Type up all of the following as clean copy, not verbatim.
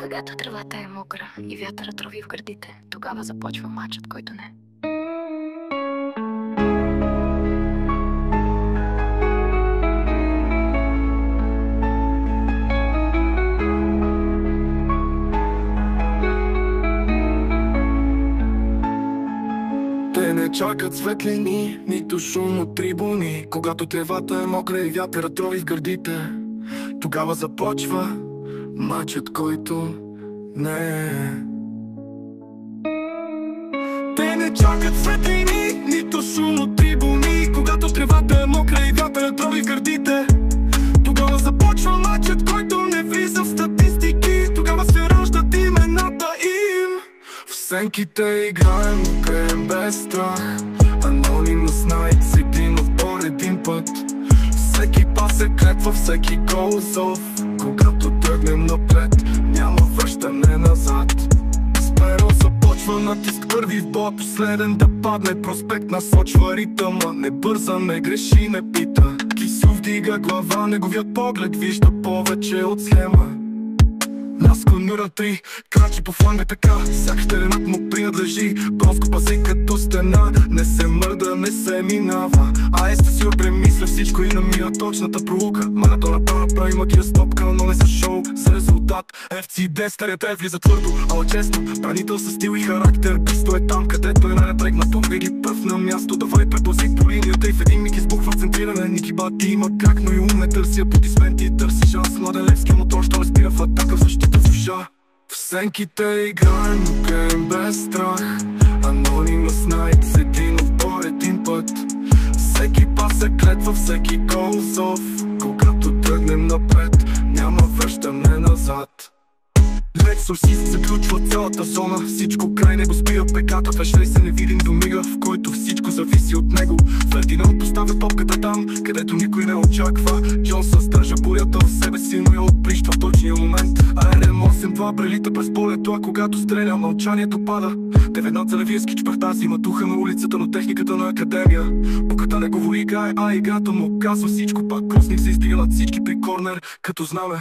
Когато тревата е мокра и вятърът рови в гърдите, тогава започва мачът, който не. Те не чакат светлини, нито шум от трибуни. Когато тревата е мокра и вятърът рови в гърдите, тогава започва мачът, който не е. Те не чакат светлини, нито шум от трибуни. Когато тревата е мокра и вятърът рови в гърдите, тогава започва мачът, който не влиза в статистики. Тогава се раждат имената им. В сенките играем, пеем без страх. Anonymous Nights, един отбор, един път. Всеки пас е клетва, всеки гол зов. Когато тръгнем напред, няма връщане назад. Сперо започва натиск, първи в бой, последен да падне. Проспект насочва ритъма, не бърза, не греши, не пита. Кисю вдига глава, неговият поглед вижда повече от схема. Наско номер 3, крачи по фланга така, сякаш теренът му принадлежи. Броско пази като стена, не се мърда, не се минава. Си премисля всичко и намира точната пролука. Маратона прави магия с топка, но не за шоу, за резултат. FCD старията влиза твърдо, ала често. Бранител със стил и характер, Бисто е там, където е най-напрегнато. Виги пръв на място, давай предпози по линията и в един миг избухва в центриране. Ники бати има как, но и ум не търси аплодисменти, търси шанс. Младен Левски мотор, що спира в атака в защита в уша. В сенките играем, пеем без страх. Anonymous Nights, един отбор, един път. Всеки пас е клетва, всеки гол зов. Когато тръгнем напред, няма връщане назад. Ексорсист заключва цялата зона, всичко край него спира пеката. Вещай се невидим до мига, в който всичко зависи от него. Фердинанд поставя топката там, където никой не очаква. Джонсън стържа бурята в себе си, но я отприщва в точния момент. АРМ-82 прелита през полето, а когато стреля, мълчанието пада. 9 за левийски чпърта има духа на улицата, но техниката на академия. Буката не говори играе, а играта му казва всичко. Пак кросник се издига над всички при корнер, като знаме.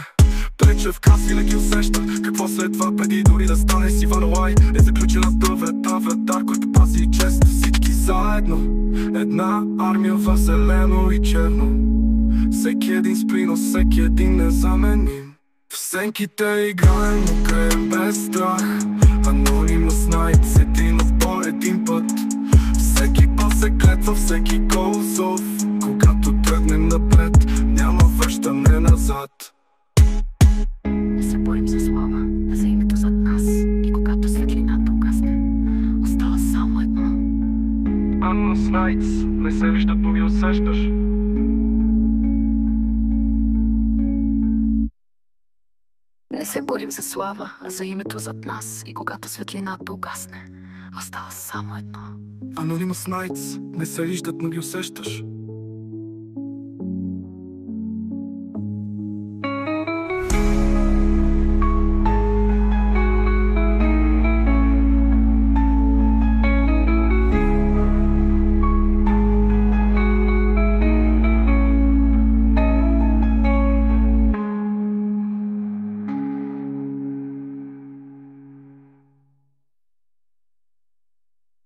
Прече в кас винаги усеща какво следва преди дори да стане. Сиваналай е заключената вратар, който пази чест. Всички заедно, една армия в зелено и черно. Всеки един с принос, всеки един незаменим. В сенките играем, но креем без страх. Anonymous Nights, един отбор, един път. Всеки пас е клетва, всеки гол зов. Когато тръгнем напред, няма връщане назад. Не се борим за слава, а за името зад нас. И когато светлината угасне, остава само едно. Anonymous Nights, не се виждат, но ги усещаш. Не се борим за слава, а за името зад нас. И когато светлината угасне, остава само едно. Anonymous Nights, не се виждат, но ги усещаш.